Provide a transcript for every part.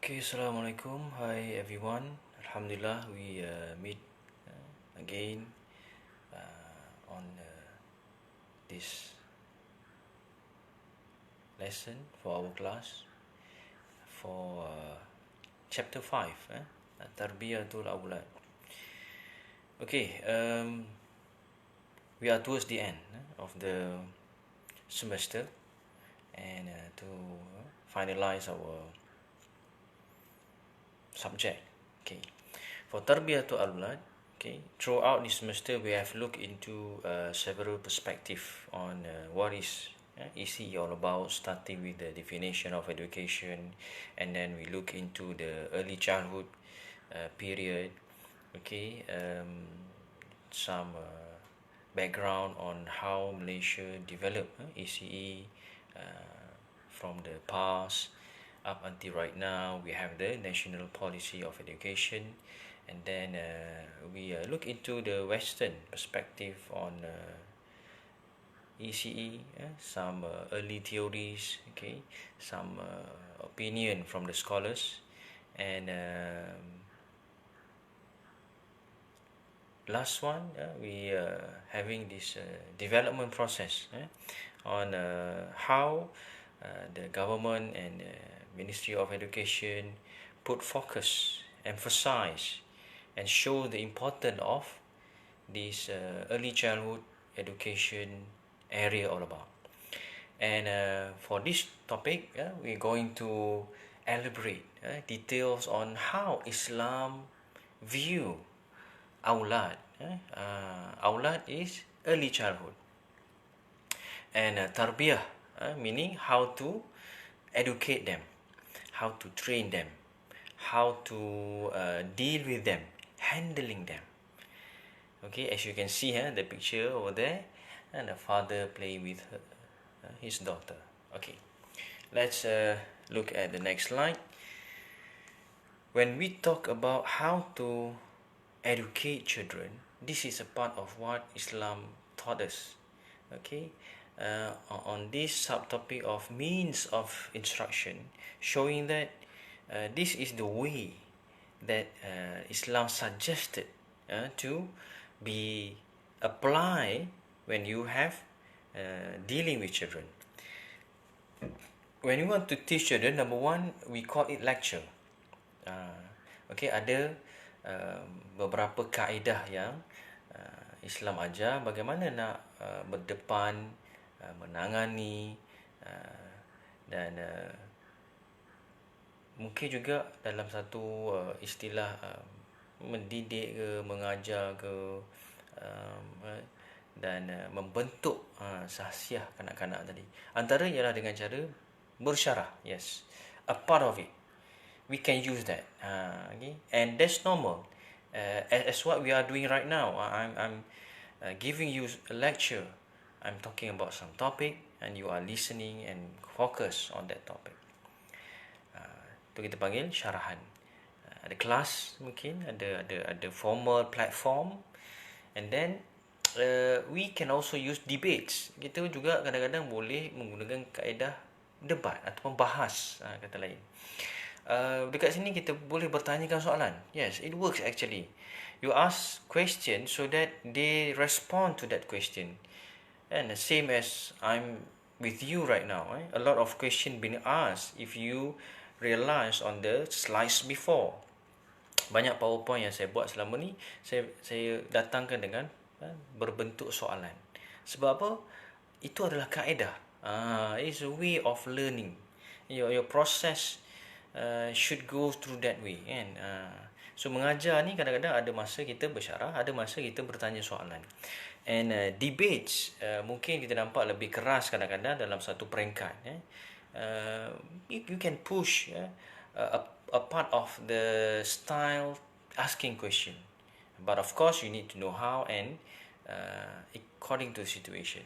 Okay, Assalamualaikum. Hi everyone. Alhamdulillah, we meet again on this lesson for our class for chapter 5, Tarbiyatul Awlad. Okay, we are towards the end of the semester, and to finalize our subject. Okay, for Tarbiyatul Awlad, okay, throughout this semester we have looked into several perspectives on what is ECE all about, starting with the definition of education, and then we look into the early childhood period. Okay, some background on how Malaysia developed ECE from the past up until right now. We have the national policy of education, and then we look into the Western perspective on ECE, some early theories, okay, some opinion from the scholars, and last one, we having this development process on how the government and Ministry of Education put focus, emphasize, and show the importance of this early childhood education area all about. And for this topic, we're going to elaborate details on how Islam view Aulad. Aulad is early childhood, and Tarbiyah meaning how to educate them, how to train them, how to deal with them, handling them. Okay, as you can see the picture over there, and the father play with his daughter. Okay, let's look at the next slide. When we talk about how to educate children, this is a part of what Islam taught us. Okay, on this subtopic of means of instruction, showing that this is the way that Islam suggested to be applied when you have dealing with children. When you want to teach children, number one, we call it lecture. Okay, ada beberapa kaedah yang Islam ajar bagaimana nak berdepan, menangani, dan mungkin juga dalam satu istilah mendidik ke, mengajar ke, dan membentuk sahsiah kanak-kanak tadi. Antara ialah dengan cara bersyarah. Yes, a part of it. We can use that. Okay, and that's normal. As what we are doing right now. I'm giving you a lecture. I'm talking about some topic, and you are listening and focus on that topic. Itu kita panggil syarahan. Ada kelas mungkin, ada formal platform, and then we can also use debates. Kita juga kadang-kadang boleh menggunakan kaedah debat ataupun bahas, kata lain. Dekat sini kita boleh bertanyakan soalan. Yes, it works actually. You ask question so that they respond to that question. And the same as I'm with you right now. A lot of question being asked if you realize on the slides before. Banyak PowerPoint yang saya buat selama ni, saya datangkan dengan berbentuk soalan. Sebab apa? Itu adalah kaedah. It's a way of learning. Your process should go through that way, kan? So mengajar ni kadang-kadang ada masa kita bersyarah, ada masa kita bertanya soalan. And debates mungkin kita nampak lebih keras kadang-kadang dalam satu peringkat. You can push a part of the style asking question, but of course you need to know how, and according to the situation.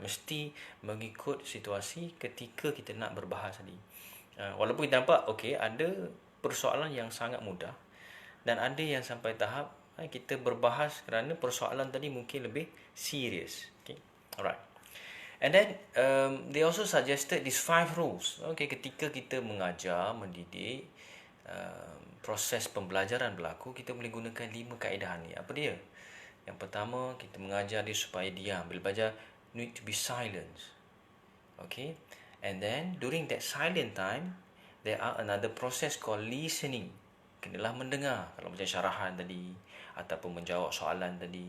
Mesti mengikut situasi ketika kita nak berbahas tadi. Walaupun kita nampak okay, ada persoalan yang sangat mudah, dan ada yang sampai tahap kita berbahas kerana persoalan tadi mungkin lebih serius. Okay, alright. And then they also suggested these 5 rules. Okay, ketika kita mengajar, mendidik, proses pembelajaran berlaku, kita boleh gunakan 5 kaedah ni. Apa dia? Yang pertama, kita mengajar dia supaya diam. Bila belajar, need to be silence. Okay. And then during that silent time, there are another process called listening. Kenalah mendengar. Kalau macam syarahan tadi ataupun menjawab soalan tadi.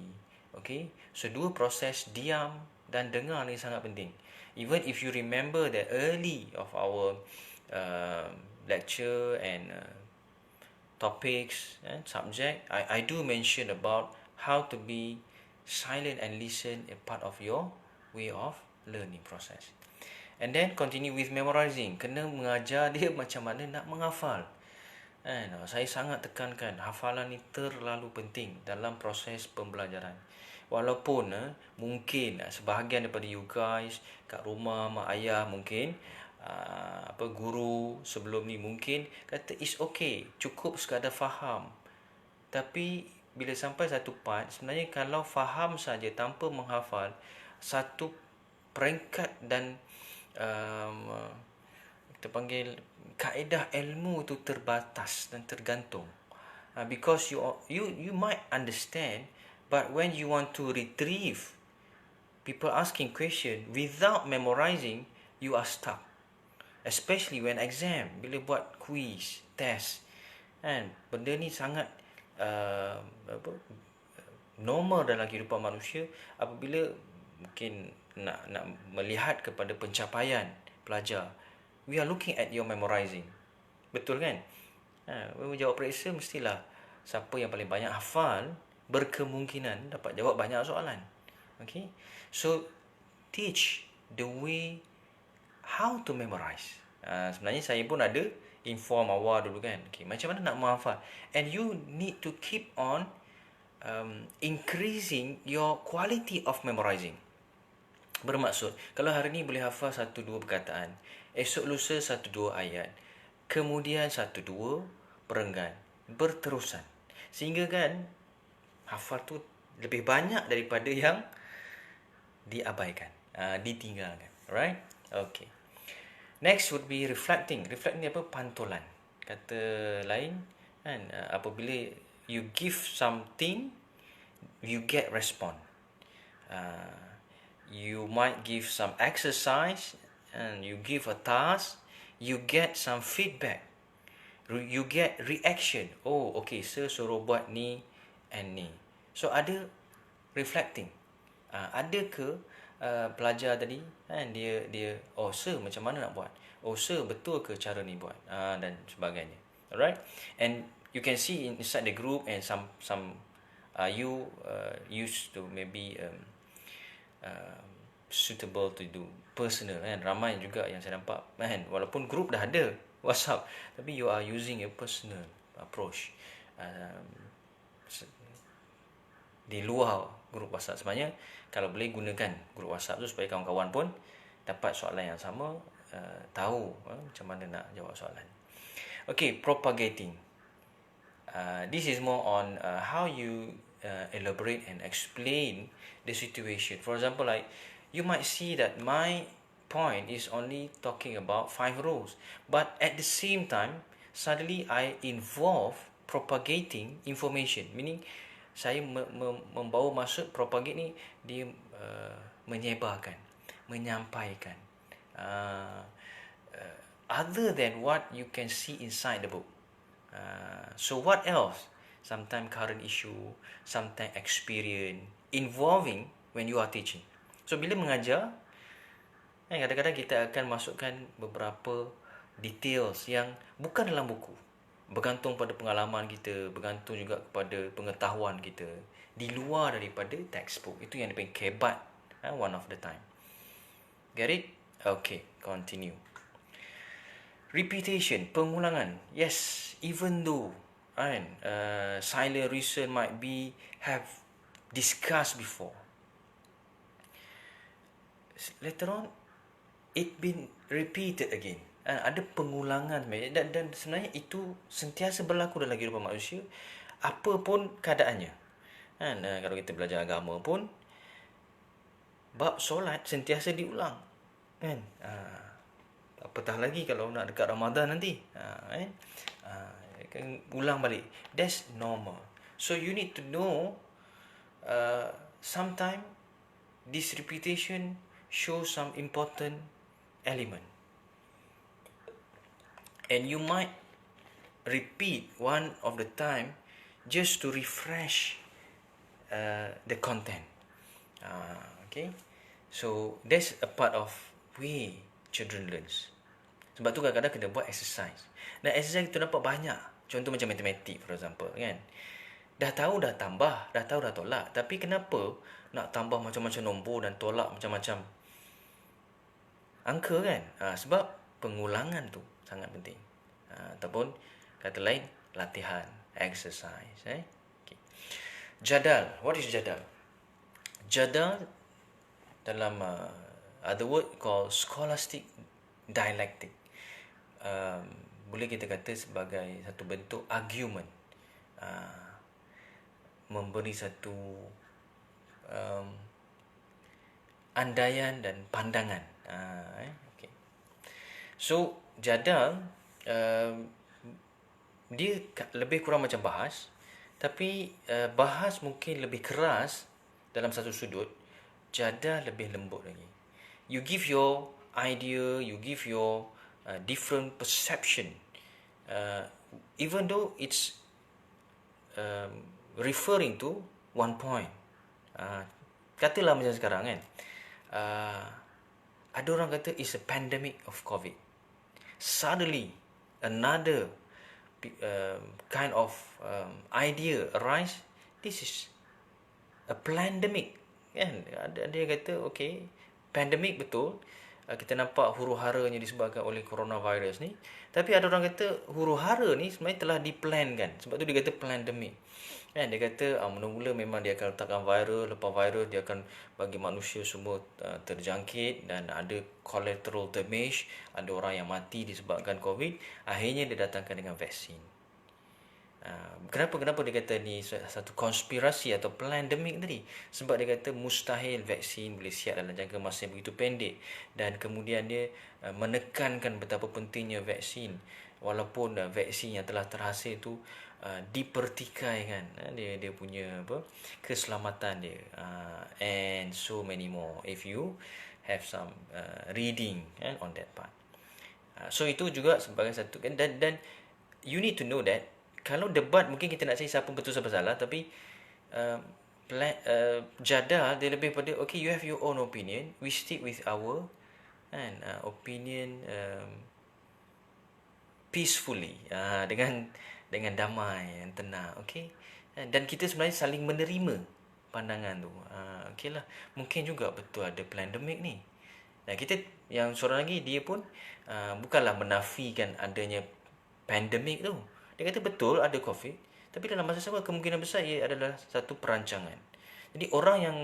Okay. So dua proses diam dan dengar ni sangat penting. Even if you remember the early of our lecture and topics and subject, I do mention about how to be silent and listen a part of your way of learning process. And then continue with memorizing. Kena mengajar dia macam mana nak menghafal. Saya sangat tekankan hafalan ni terlalu penting dalam proses pembelajaran. Walaupun mungkin sebahagian daripada you guys kat rumah mak ayah mungkin guru sebelum ni mungkin kata it's okay, cukup sekadar faham. Tapi bila sampai satu part, sebenarnya kalau faham saja tanpa menghafal, satu peringkat dan kita panggil kaedah ilmu itu terbatas dan tergantung. Because you might understand, but when you want to retrieve people asking question without memorizing, you are stuck. Especially when exam, bila buat quiz, test, benda ni sangat normal dalam kehidupan manusia. Apabila mungkin nak melihat kepada pencapaian pelajar, we are looking at your memorizing. Betul kan? Jawab periksa mestilah siapa yang paling banyak hafal berkemungkinan dapat jawab banyak soalan. Okay? So teach the way how to memorize. Sebenarnya saya pun ada inform awal dulu kan. Okay, macam mana nak menghafal? And you need to keep on increasing your quality of memorizing. Bermaksud, kalau hari ni boleh hafal 1-2 perkataan, esok lusa 1-2 ayat, kemudian 1-2 perenggan, berterusan. Sehingga kan, hafal tu lebih banyak daripada yang diabaikan, ditinggalkan. Alright? Okay. Next would be reflecting. Reflecting ni apa? Pantulan. Kata lain, kan, apabila you give something, you get response. You might give some exercise and you give a task, you get some feedback. You get reaction. Oh, okay, sir suruh buat ni and ni. So ada reflecting. Ada ke pelajar tadi kan dia oh sir macam mana nak buat? Oh sir betul ke cara ni buat? Dan sebagainya. Alright? And you can see inside the group and some you used to maybe suitable to do personal kan. Ramai juga yang saya nampak kan, walaupun group dah ada WhatsApp, tapi you are using a personal approach di luar grup WhatsApp. Sebenarnya kalau boleh gunakan grup WhatsApp tu supaya kawan-kawan pun dapat soalan yang sama, tahu macam mana nak jawab soalan. Okay, propagating. This is more on how you elaborate and explain the situation. For example, like you might see that my point is only talking about 5 rows, but at the same time, suddenly I involve propagating information, meaning saya membawa maksud propagate ni dia menyebarkan, menyampaikan other than what you can see inside the book. So what else? Sometimes current issue, sometimes experience involving when you are teaching. So bila mengajar, kadang-kadang kita akan masukkan beberapa details yang bukan dalam buku, bergantung pada pengalaman kita, bergantung juga kepada pengetahuan kita di luar daripada textbook. Itu yang dipanggil kebat, one of the time. Get it? Okay, continue. Repetition, pengulangan. Yes, even though silent reason might be have discussed before, later on it been repeated again. Ada pengulangan dan sebenarnya itu sentiasa berlaku dalam kehidupan manusia apa pun keadaannya. Kalau kita belajar agama pun, bab solat sentiasa diulang kan. Apatah lagi kalau nak dekat Ramadan nanti, ulang balik. That's normal. So you need to know, sometime this repetition shows some important element, and you might repeat one of the time just to refresh the content. Okay, so that's a part of way children learns. Sebab tu kadang-kadang kena buat exercise. Dan exercise kita dapat banyak. Contoh macam matematik, for example, kan. Dah tahu dah tambah, dah tahu dah tolak. Tapi kenapa nak tambah macam-macam nombor dan tolak macam-macam angka, kan? Sebab pengulangan tu sangat penting. Ataupun kata lain, latihan, exercise. Okay. Jadal. What is jadal? Jadal dalam other word called scholastic dialectic. Boleh kita kata sebagai satu bentuk argument, memberi satu andaian dan pandangan. Okay. So jadal dia lebih kurang macam bahas, tapi bahas mungkin lebih keras dalam satu sudut, jadal lebih lembut lagi. You give your idea, you give your different perception, even though it's referring to one point. Katalah macam sekarang, kan, ada orang kata it's a pandemic of COVID. Suddenly another kind of idea arise. This is a pandemic, kan? Ada yang kata okay, pandemic betul, kita nampak huru-haranya disebabkan oleh coronavirus ni. Tapi ada orang kata huru-hara ni sebenarnya telah diplankan. Sebab tu dia kata pandemic. Kan, dia kata mula-mula memang dia akan letakkan virus, lepas virus dia akan bagi manusia semua terjangkit dan ada collateral damage, ada orang yang mati disebabkan COVID. Akhirnya dia datangkan dengan vaksin. Kenapa dia kata ni satu konspirasi atau pandemik tadi? Sebab dia kata mustahil vaksin boleh siap dalam jangka masa yang begitu pendek, dan kemudian dia menekankan betapa pentingnya vaksin, walaupun vaksin yang telah terhasil tu dipertikai, kan, dia punya keselamatan dia, and so many more if you have some reading on that part. So itu juga sebagai satu, kan, dan you need to know that kalau debat mungkin kita nak cari siapa betul siapa salah, tapi jadal dia lebih pada okay, you have your own opinion, we stick with our opinion peacefully, dengan damai dan tenang, okay, dan kita sebenarnya saling menerima pandangan tu. Okay lah, mungkin juga betul ada pandemik ni, dan kita yang seorang lagi dia pun bukanlah menafikan adanya pandemik tu. Dia kata betul ada COVID, tapi dalam masa sama kemungkinan besar ia adalah satu perancangan. Jadi orang yang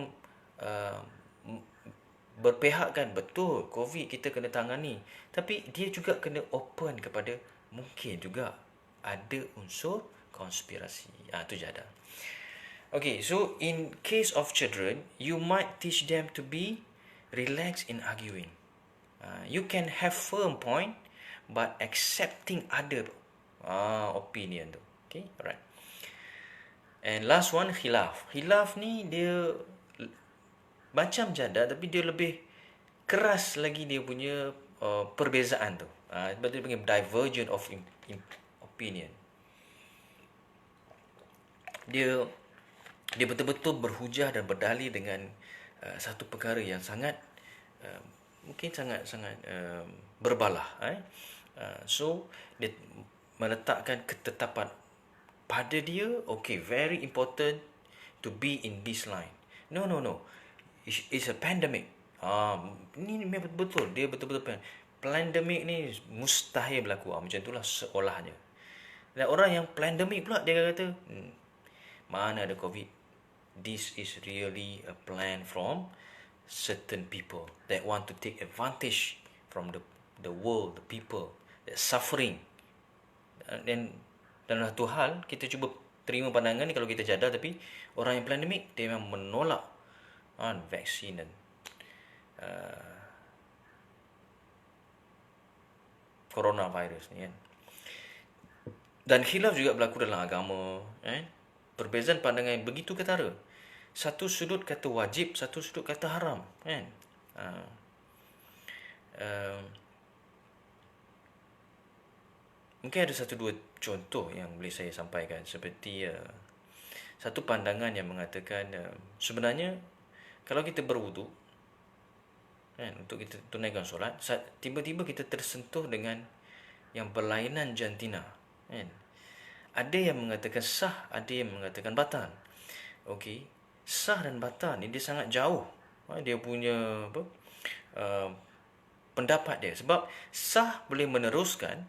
berpihakkan betul COVID kita kena tangani, tapi dia juga kena open kepada mungkin juga ada unsur konspirasi. Itu jadal. Okay, so in case of children, you might teach them to be relaxed in arguing. You can have firm point, but accepting other opinion tu. Okay, alright. And last one, khilaf. Khilaf ni dia macam jadal, tapi dia lebih keras lagi dia punya perbezaan tu. Sebab dia panggil divergent of opinion. Dia betul-betul berhujah dan berdalil dengan satu perkara yang sangat mungkin sangat berbalah. So dia meletakkan ketetapan pada dia, okay, very important to be in this line. No. It's a pandemic. Ni memang betul. Dia betul-betul pandemic ni mustahil berlaku. Macam itulah seolahnya. Dan orang yang pandemic pula dia kata, mana ada COVID. This is really a plan from certain people that want to take advantage from the world, the people that suffering. Dan dalam satu hal kita cuba terima pandangan ni kalau kita jadal, tapi orang yang pandemik dia memang menolak vaksin dan coronavirus ni, kan. Dan khilaf juga berlaku dalam agama. Perbezaan pandangan yang begitu ketara. Satu sudut kata wajib, satu sudut kata haram. Kan? Mungkin ada satu dua contoh yang boleh saya sampaikan. Seperti satu pandangan yang mengatakan sebenarnya kalau kita berwuduk, kan, untuk kita tunaikan solat, tiba-tiba kita tersentuh dengan yang berlainan jantina, kan? Ada yang mengatakan sah, ada yang mengatakan batal. Okey, sah dan batal ni dia sangat jauh. Dia punya pendapat dia. Sebab sah boleh meneruskan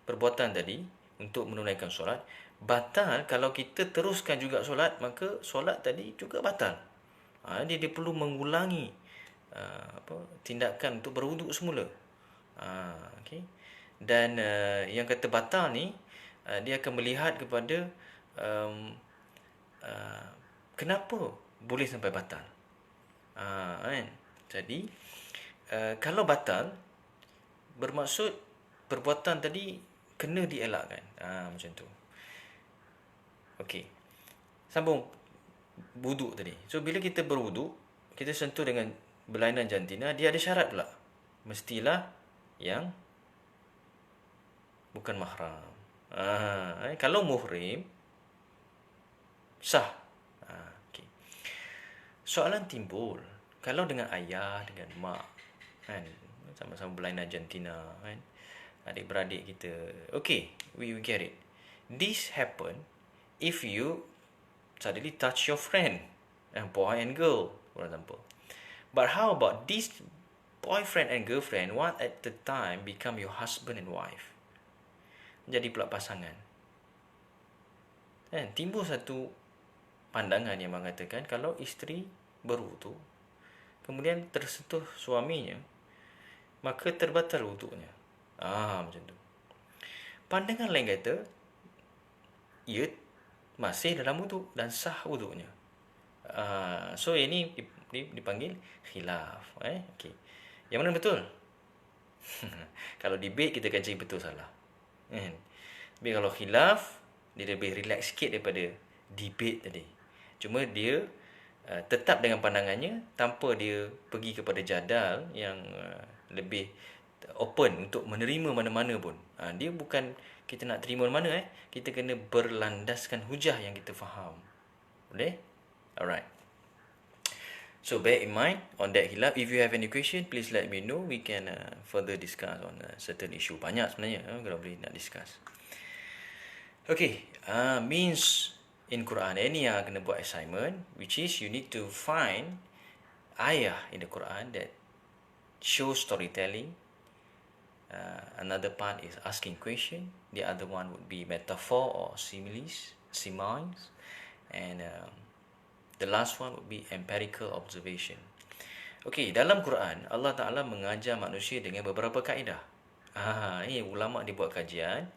perbuatan tadi untuk menunaikan solat. Batal kalau kita teruskan juga solat, maka solat tadi juga batal. Dia perlu mengulangi tindakan untuk berwuduk semula. Okay. Dan yang kata batal ni, dia akan melihat kepada kenapa boleh sampai batal. Kan? Jadi kalau batal, bermaksud perbuatan tadi kena dielakkan. Macam tu. Okey. Sambung wuduk tadi. So bila kita berwuduk, kita sentuh dengan berlainan jantina, dia ada syarat pula. Mestilah yang bukan mahram. Kalau muhrim, sah. Okay. Soalan timbul, kalau dengan ayah, dengan mak, kan, sama-sama berlainan jantina, kan, adik-beradik kita, okay, we get it. This happen if you suddenly touch your friend, boy and girl, for example. But how about this boyfriend and girlfriend, one at the time become your husband and wife? Jadi pula pasangan. Timbul satu pandangan yang mengatakan kalau isteri berwuduk, kemudian tersentuh suaminya, maka terbatal wuduknya. Macam tu. Pandangan lain kata, ia masih dalam wuduk dan sah wuduknya. So ini dipanggil khilaf. Okay. Yang mana betul? Kalau debate kita akan cari betul salah. Tapi kalau khilaf, dia lebih relax sikit daripada debate tadi. Cuma dia tetap dengan pandangannya tanpa dia pergi kepada jadal yang lebih open untuk menerima mana-mana pun. Dia bukan kita nak terima mana-mana. Kita kena berlandaskan hujah yang kita faham. Boleh? Alright. So bear in mind on that khilaf. If you have any question, please let me know. We can further discuss on a certain issue. Banyak sebenarnya kalau boleh nak discuss. Okay. Means in Quran. Ini yang kena buat assignment, which is you need to find ayah in the Quran that shows storytelling. Another part is asking question. The other one would be metaphor or similes. And the last one would be empirical observation. Okay, dalam Quran, Allah Ta'ala mengajar manusia dengan beberapa kaedah. Ini ulama' dia buat kajian,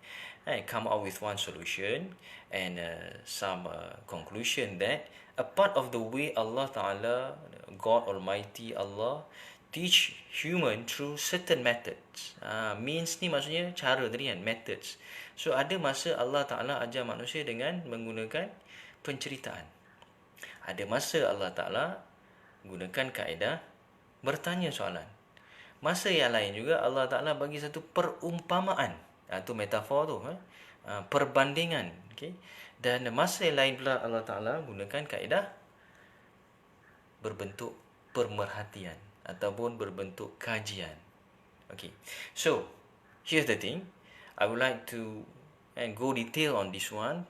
come out with one solution and some conclusion that a part of the way Allah Ta'ala, God Almighty Allah, teach human through certain methods. Means ni maksudnya cara tadi kan, methods. So ada masa Allah Ta'ala ajar manusia dengan menggunakan penceritaan. Ada masa Allah Ta'ala gunakan kaedah bertanya soalan. Masa yang lain juga Allah Ta'ala bagi satu perumpamaan. Itu metafor tu. Perbandingan. Okay? Dan masa yang lain pula Allah Ta'ala gunakan kaedah berbentuk pemerhatian ataupun berbentuk kajian. Okay. So, here's the thing. I would like to go detail on this one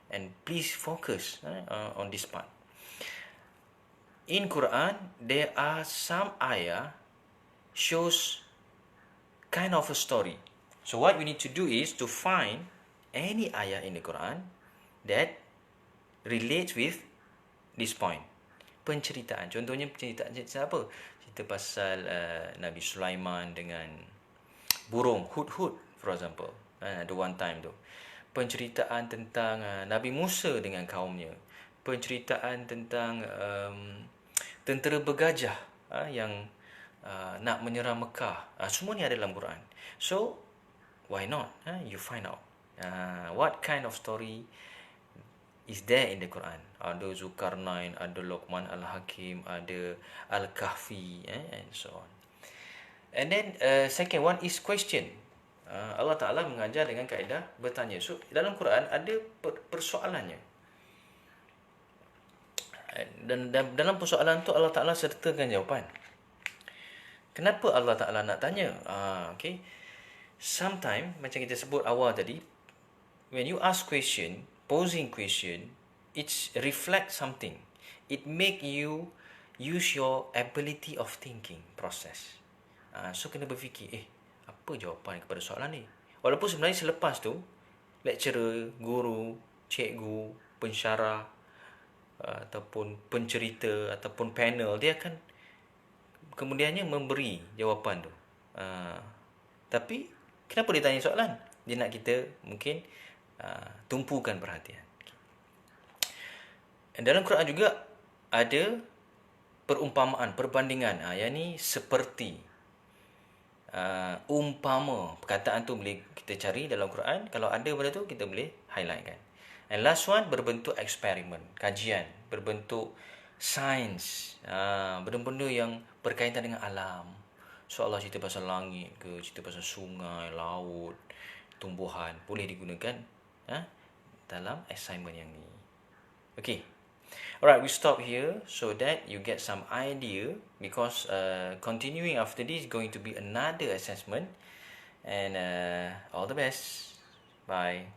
and please focus on this part. In Quran, there are some ayah shows kind of a story. So what we need to do is to find any ayah in the Quran that relates with this point. Penceritaan. Contohnya penceritaan apa? Cerita pasal Nabi Sulaiman dengan burung hud-hud, for example. The one time tu. Penceritaan tentang Nabi Musa dengan kaumnya. Penceritaan tentang tentera bergajah yang nak menyerang Mekah. Semua ni ada dalam Quran. So, why not? You find out. What kind of story is there in the Quran? Ada Zulkarnain, ada Luqman Al-Hakim, ada Al-Kahfi, and so on. And then second one is question. Allah Ta'ala mengajar dengan kaedah bertanya. So dalam Quran ada persoalannya. Dan dalam persoalan tu Allah Ta'ala sertakan jawapan. Kenapa Allah Ta'ala nak tanya? Okay. Sometimes macam kita sebut awal tadi, when you ask question, posing question, it's reflect something. It make you use your ability of thinking process. So kena berfikir, apa jawapan kepada soalan ni? Walaupun sebenarnya selepas tu, lecturer, guru, cikgu, pensyarah, ataupun pencerita, ataupun panel, dia akan kemudiannya memberi jawapan tu. Tapi, kenapa dia tanya soalan? Dia nak kita mungkin tumpukan perhatian. Dalam Quran juga ada perumpamaan, perbandingan. Yang ni seperti, umpama. Perkataan tu boleh kita cari dalam Quran. Kalau ada benda tu, kita boleh highlight kan. And last one, berbentuk eksperimen, kajian. Berbentuk sains. Benda-benda yang berkaitan dengan alam. So Allah cerita pasal langit ke, cerita pasal sungai, laut, tumbuhan. Boleh digunakan dalam assignment yang ni. Okay. Alright, we stop here so that you get some idea, because continuing after this is going to be another assessment. And all the best. Bye.